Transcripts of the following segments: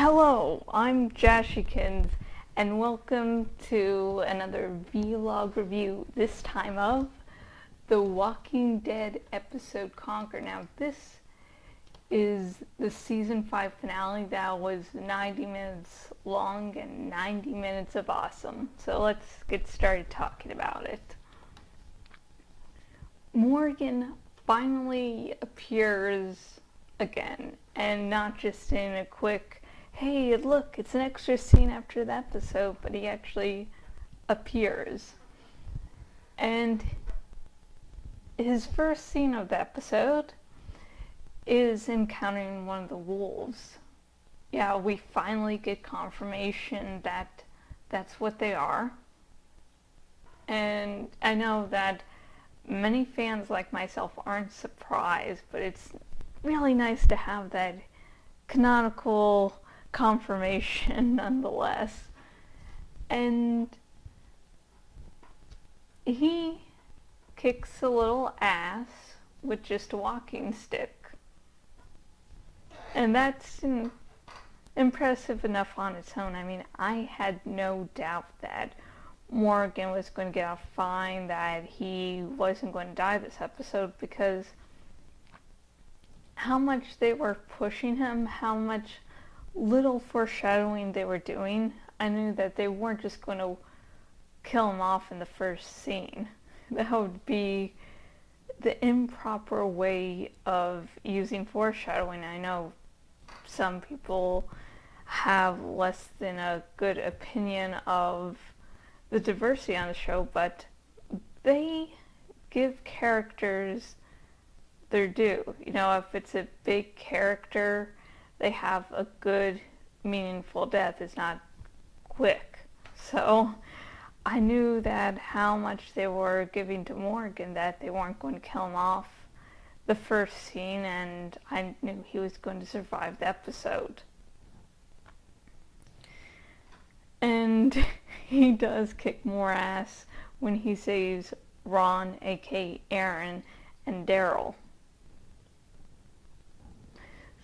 Hello, I'm jashykins, and welcome to another vlog review, this time of The Walking Dead episode Conquer. Now, this is the season 5 finale that was 90 minutes long and 90 minutes of awesome. So let's get started talking about it. Morgan finally appears again, and not just in a quick, hey, look, it's an extra scene after the episode, but he actually appears. And his first scene of the episode is encountering one of the wolves. Yeah, we finally get confirmation that that's what they are. And I know that many fans like myself aren't surprised, but it's really nice to have that canonical confirmation nonetheless. And he kicks a little ass with just a walking stick. And that's impressive enough on its own. I mean, I had no doubt that Morgan was going to get off fine, that he wasn't going to die this episode, because how much they were pushing him, how much little foreshadowing they were doing. I knew that they weren't just going to kill him off in the first scene. That would be the improper way of using foreshadowing. I know some people have less than a good opinion of the diversity on the show, but they give characters their due. You know, if it's a big character, they have a good, meaningful death. It's not quick. So I knew that how much they were giving to Morgan, that they weren't going to kill him off the first scene, and I knew he was going to survive the episode. And he does kick more ass when he saves Ron, aka Aaron, and Daryl.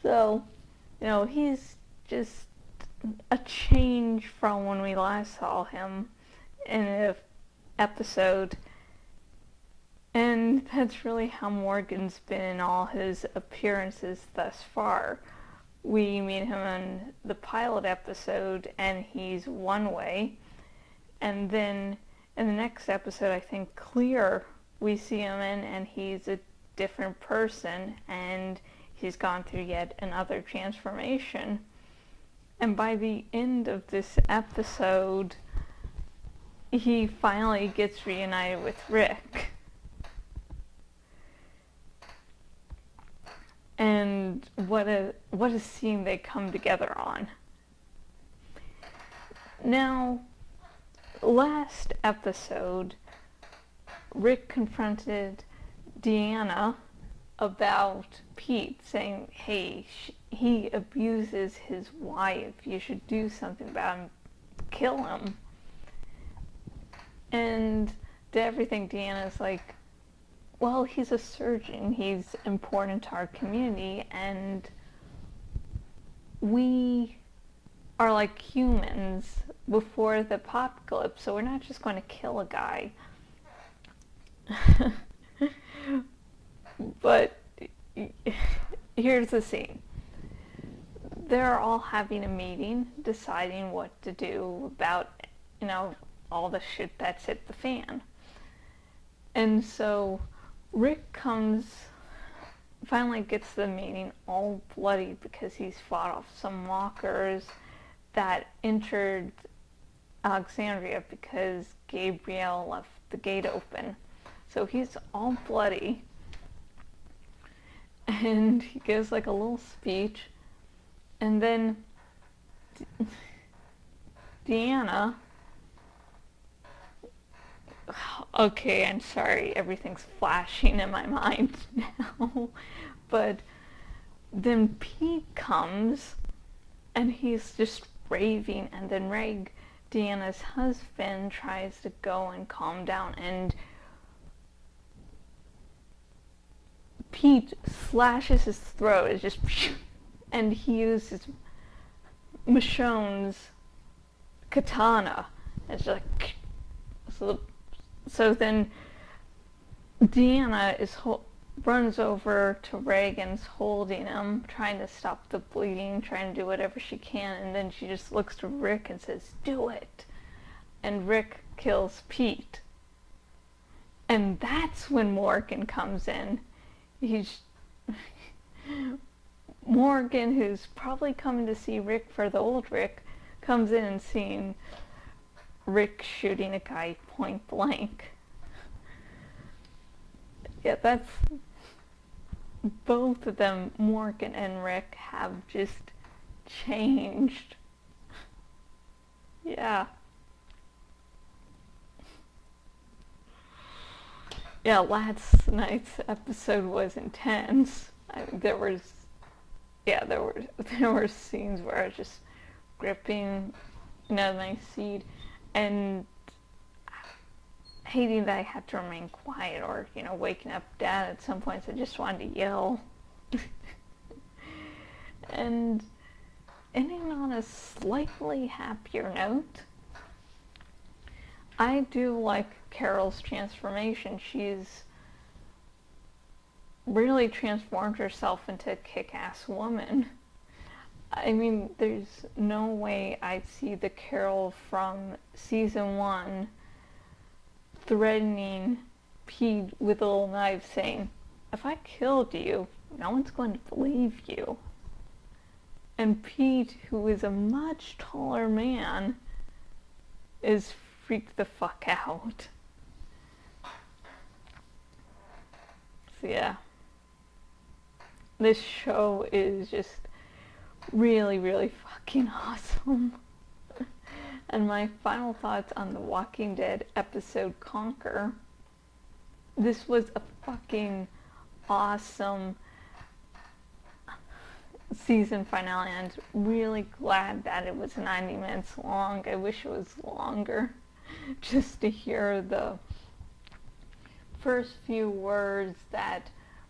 So, you know, he's just a change from when we last saw him in an episode. And that's really how Morgan's been in all his appearances thus far. We meet him in the pilot episode, and he's one way. And then in the next episode, I think Clear, we see him in, and he's a different person, and he's gone through yet another transformation. And by the end of this episode, he finally gets reunited with Rick. And what a scene they come together on. Now, last episode, Rick confronted Deanna about Pete, saying, hey, he abuses his wife, you should do something about him, kill him. And to everything, Deanna's like, well, he's a surgeon, he's important to our community, and we are like humans before the apocalypse, so we're not just going to kill a guy. But here's the scene. They're all having a meeting, deciding what to do about, you know, all the shit that's hit the fan. And so Rick finally gets the meeting all bloody because he's fought off some walkers that entered Alexandria because Gabriel left the gate open. So he's all bloody. And he gives like a little speech. And then Deanna, okay, I'm sorry, everything's flashing in my mind now, but then Pete comes and he's just raving, and then Reg, Deanna's husband, tries to go and calm down, and Pete slashes his throat. It's just, and he uses Michonne's katana. It's like, so then Deanna runs over to Reagan's holding him, trying to stop the bleeding, trying to do whatever she can, and then she just looks to Rick and says, "Do it." And Rick kills Pete. And that's when Morgan comes in. Morgan, who's probably coming to see Rick for the old Rick, comes in and seeing Rick shooting a guy point blank. Yeah, that's... Both of them, Morgan and Rick, have just changed. Yeah. Yeah, last night's episode was intense. There were scenes where I was just gripping, my seat, and hating that I had to remain quiet, or waking up Dad at some points. I just wanted to yell. And ending on a slightly happier note, I do like Carol's transformation. She's really transformed herself into a kick-ass woman. I mean, there's no way I'd see the Carol from season 1 threatening Pete with a little knife, saying, "If I killed you, no one's going to believe you." And Pete, who is a much taller man, is freaked the fuck out. So yeah, this show is just really, really fucking awesome. And my final thoughts on The Walking Dead episode Conquer. This was a fucking awesome season finale, and I'm really glad that it was 90 minutes long. I wish it was longer, just to hear the first few words that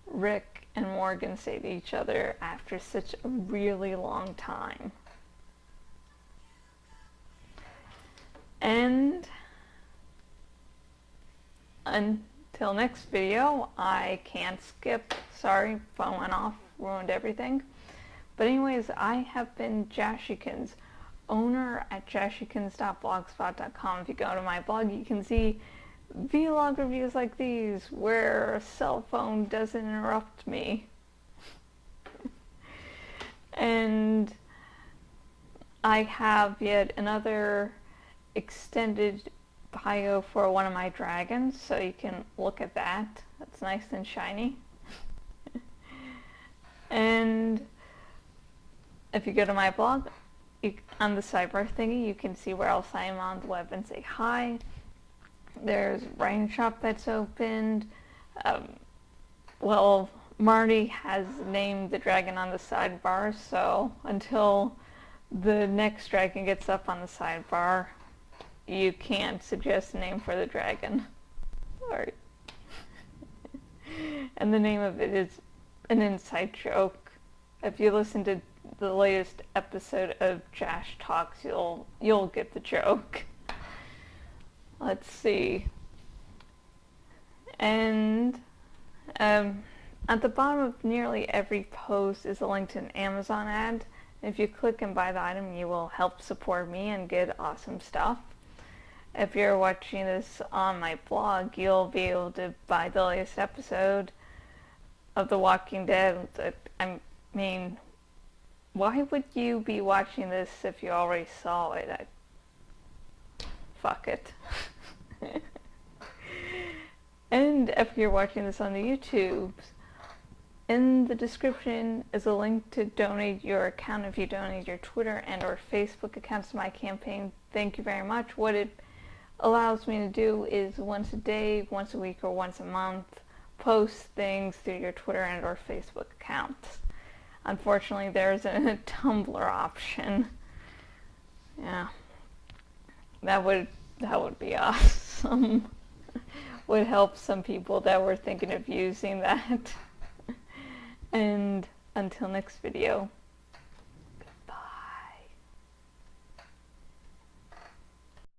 Rick and Morgan say to each other after such a really long time. And until next video, I can't skip. Sorry, phone went off, ruined everything. But anyways, I have been Jashykins, owner at jashykins.blogspot.com. If you go to my blog, you can see vlog reviews like these, where a cell phone doesn't interrupt me. And I have yet another extended bio for one of my dragons, so you can look at that. That's nice and shiny. And if you go to my blog, on the sidebar thingy, you can see where else I am on the web and say hi. There's a writing shop that's opened. Well, Marty has named the dragon on the sidebar, so until the next dragon gets up on the sidebar, you can't suggest a name for the dragon. Sorry. And the name of it is an inside joke. If you listen to the latest episode of Josh Talks, you'll get the joke. Let's see. And at the bottom of nearly every post is a link to an Amazon ad. If you click and buy the item, you will help support me and get awesome stuff. If you're watching this on my blog, you'll be able to buy the latest episode of The Walking Dead. I mean, why would you be watching this if you already saw it? Fuck it. And if you're watching this on the YouTubes, in the description is a link to donate your account if you donate your Twitter and or Facebook accounts to my campaign. Thank you very much. What it allows me to do is once a day, once a week, or once a month, post things through your Twitter and or Facebook accounts. Unfortunately, there's a Tumblr option. Yeah, that would be awesome. Would help some people that were thinking of using that. And until next video.